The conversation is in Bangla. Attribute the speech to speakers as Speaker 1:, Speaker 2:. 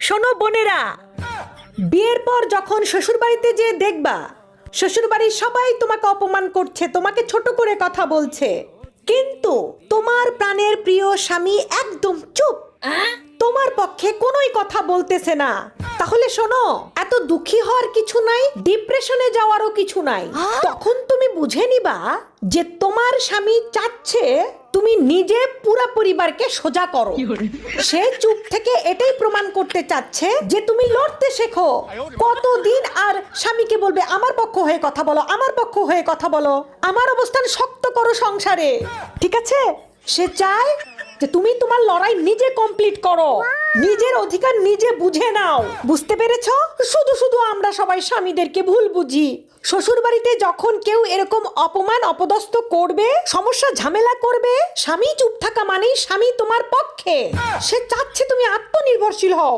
Speaker 1: শোনো বোনেরা, বিয়ের পর যখন শ্বশুরবাড়িতে যে দেখবা শ্বশুরবাড়ির সবাই তোমাকে অপমান করছে, তোমাকে ছোট করে কথা বলছে, কিন্তু তোমার প্রাণের প্রিয় স্বামী একদম চুপ, তোমার পক্ষে কোনোই কথা বলতেছে না, তাহলে শোনো, এত দুঃখী হওয়ার কিছু নাই, ডিপ্রেশনে যাওয়ারও কিছু নাই। তখন তুমি বুঝে নিবা যে তোমার স্বামী চাচ্ছে তুমি নিজে পুরো পরিবারকে সোজা করো। সে চুপ থেকে এটাই প্রমাণ করতে চাচ্ছে যে তুমি লড়তে শেখো। কতদিন আর স্বামীকে বলবে আমার পক্ষ হয়ে কথা বলো, আমার পক্ষ হয়ে কথা বলো, আমার অবস্থান শক্ত করো সংসারে, ঠিক আছে? সে চায় যে তুমি তোমার লড়াই নিজে কমপ্লিট করো, নিজের অধিকার নিজে বুঝে নাও। বুঝতে পেরেছো? শুধু শুধু আমরা সবাই স্বামীদেরকে ভুল বুঝি। শ্বশুর বাড়িতে যখন কেউ এরকম অপমান অপদস্থ করবে, সমস্যা ঝামেলা করবে, স্বামী চুপ থাকা মানেই স্বামী তোমার পক্ষে। সে চাচ্ছে তুমি আত্মনির্ভরশীল হও।